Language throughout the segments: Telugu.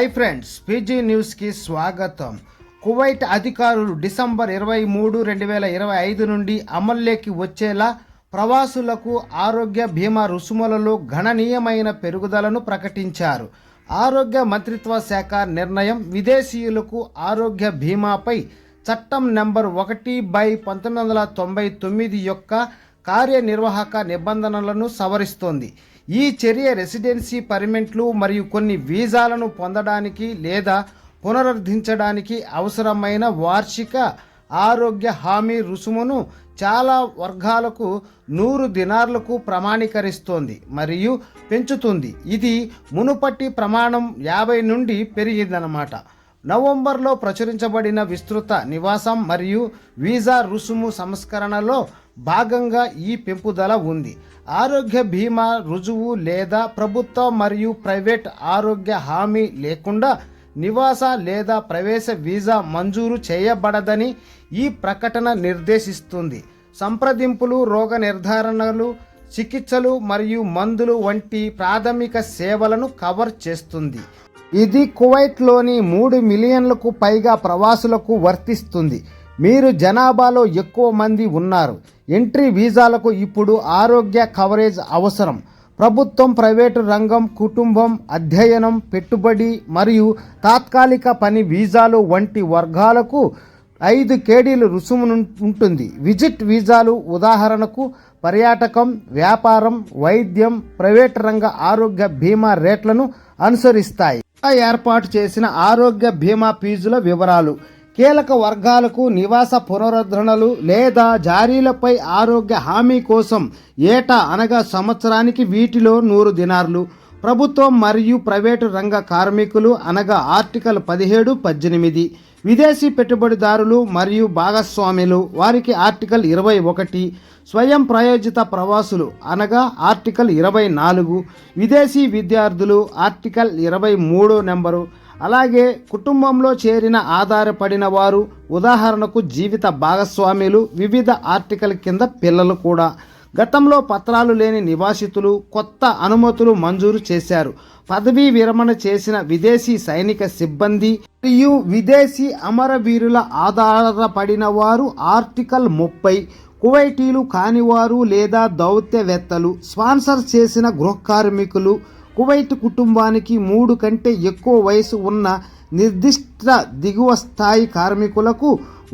హాయ్ ఫ్రెండ్స్, పీజీ న్యూస్కి స్వాగతం. కువైట్ అధికారులు డిసెంబర్ 23, 2025 నుండి అమల్లోకి వచ్చేలా ప్రవాసులకు ఆరోగ్య బీమా రుసుములలో గణనీయమైన పెరుగుదలను ప్రకటించారు. ఆరోగ్య మంత్రిత్వ శాఖ నిర్ణయం విదేశీయులకు ఆరోగ్య బీమాపై చట్టం నెంబర్ 1/1999 యొక్క కార్యనిర్వాహక నిబంధనలను సవరిస్తోంది. ఈ చర్య రెసిడెన్సీ పర్మిట్లు మరియు కొన్ని వీసాలను పొందడానికి లేదా పునరుద్ధరించడానికి అవసరమైన వార్షిక ఆరోగ్య హామీ రుసుమును చాలా వర్గాలకు 100 దినార్లకు ప్రమాణీకరిస్తోంది మరియు పెంచుతుంది. ఇది మునుపటి ప్రమాణం 50 నుండి పెరిగిందన్నమాట. నవంబర్లో ప్రచురించబడిన విస్తృత నివాసం మరియు వీసా రుసుము సంస్కరణలో భాగంగా ఈ పెంపుదల ఉంది. ఆరోగ్య బీమా రుజువు లేదా ప్రభుత్వ మరియు ప్రైవేట్ ఆరోగ్య హామీ లేకుండా నివాస లేదా ప్రవేశ వీసా మంజూరు చేయబడదని ఈ ప్రకటన నిర్దేశిస్తుంది. సంప్రదింపులు, రోగ నిర్ధారణలు, చికిత్సలు మరియు మందులు వంటి ప్రాథమిక సేవలను కవర్ చేస్తుంది. ఇది కువైట్లోని 3 మిలియన్లకు పైగా ప్రవాసులకు వర్తిస్తుంది. మీరు జనాభాలో ఎక్కువ మంది ఉన్నారు. ఎంట్రీ వీసాలకు ఇప్పుడు ఆరోగ్య కవరేజ్ అవసరం. ప్రభుత్వం, ప్రైవేటు రంగం, కుటుంబం, అధ్యయనం, పెట్టుబడి మరియు తాత్కాలిక పని వీసాలు వంటి వర్గాలకు 5 కేడీలు రుసుము ఉంటుంది. విజిట్ వీసాలు ఉదాహరణకు పర్యాటకం, వ్యాపారం, వైద్యం, ప్రైవేట్ రంగ ఆరోగ్య బీమా రేట్లను అనుసరిస్తాయి. ఏర్పాటు చేసిన ఆరోగ్య బీమా ఫీజుల వివరాలు. కీలక వర్గాలకు నివాస పునరుద్ధరణలు లేదా జారీలపై ఆరోగ్య హామీ కోసం ఏటా అనగా సంవత్సరానికి వీటిలో 100 దినార్లు. ప్రభుత్వం మరియు ప్రైవేటు రంగ కార్మికులు అనగా ఆర్టికల్ 17, 18. విదేశీ పెట్టుబడిదారులు మరియు భాగస్వాములు వారికి ఆర్టికల్ 21. స్వయం ప్రయోజిత ప్రవాసులు అనగా ఆర్టికల్ 24. విదేశీ విద్యార్థులు ఆర్టికల్ 23 నెంబరు. అలాగే కుటుంబంలో చేరిన ఆధారపడిన వారు ఉదాహరణకు జీవిత భాగస్వాములు వివిధ ఆర్టికల్ కింద పిల్లలు కూడా. గతంలో పత్రాలు లేని నివాసితులు కొత్త అనుమతులు మంజూరు చేశారు. పదవీ విరమణ చేసిన విదేశీ సైనిక సిబ్బంది మరియు విదేశీ అమరవీరుల ఆధారపడిన వారు ఆర్టికల్ 30. కువైటీలు కానివారు లేదా దౌత్యవేత్తలు, స్పాన్సర్ చేసిన గృహ కార్మికులు, కువైట్ కుటుంబానికి 3 కంటే ఎక్కువ వయసు ఉన్న నిర్దిష్ట దిగువ స్థాయి కార్మికులకు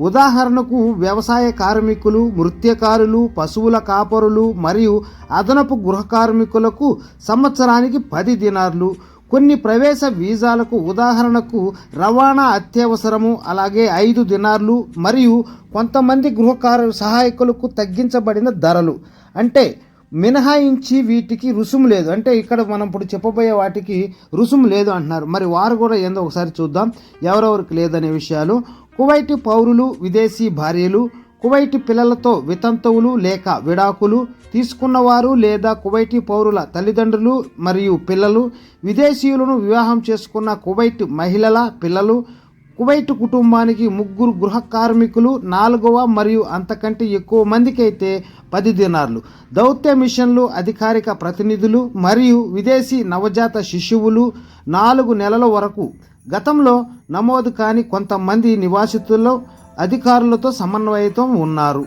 ఉదాహరణకు వ్యవసాయ కార్మికులు, మృత్యకారులు, పశువుల కాపరులు మరియు అదనపు గృహ కార్మికులకు సంవత్సరానికి 10 దినార్లు. కొన్ని ప్రవేశ వీసాలకు ఉదాహరణకు రవాణా అత్యవసరము అలాగే 5 దినార్లు మరియు కొంతమంది గృహ సహాయకులకు తగ్గించబడిన ధరలు. అంటే మినహాయించి వీటికి రుసుము లేదు. అంటే ఇక్కడ మనం ఇప్పుడు చెప్పబోయే వాటికి రుసుము లేదు అంటున్నారు. మరి వారు కూడా ఏందో ఒకసారి చూద్దాం ఎవరెవరికి లేదనే విషయాలు. కువైట్ పౌరులు, విదేశీ భార్యలు, కువైట్ పిల్లలతో వితంతువులు లేక విడాకులు తీసుకున్నవారు లేదా కువైటీ పౌరుల తల్లిదండ్రులు మరియు పిల్లలు, విదేశీయులను వివాహం చేసుకున్న కువైట్ మహిళల పిల్లలు, కువైట్ కుటుంబానికి 3 గృహ కార్మికులు, 4వ మరియు అంతకంటే ఎక్కువ మందికి అయితే 10 దినార్లు. దౌత్య మిషన్లు, అధికారిక ప్రతినిధులు మరియు విదేశీ నవజాత శిశువులు 4 నెలల వరకు. గతంలో నమోదు కాని కొంతమంది నివాసితుల్లో అధికారులతో సమన్వయంతో ఉన్నారు.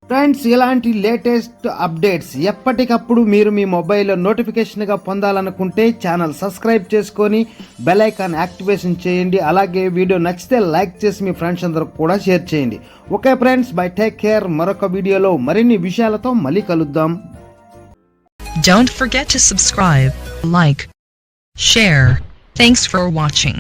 ఫ్రెండ్స్, ఇలాంటి లేటెస్ట్ అప్డేట్స్ ఎప్పటికప్పుడు మీరు మీ మొబైల్లో నోటిఫికేషన్గా పొందాలనుకుంటే ఛానల్ సబ్స్క్రైబ్ చేసుకొని బెల్ ఐకాన్ యాక్టివేషన్ చేయండి. అలాగే వీడియో నచ్చితే లైక్ చేసి మీ ఫ్రెండ్స్ అందరికి కూడా షేర్ చేయండి. Okay friends, by, take care. మరొక వీడియోలో మరిన్ని విషయాలతో మళ్ళీ కలుద్దాం. Don't forget to subscribe, like, share. Thanks for watching.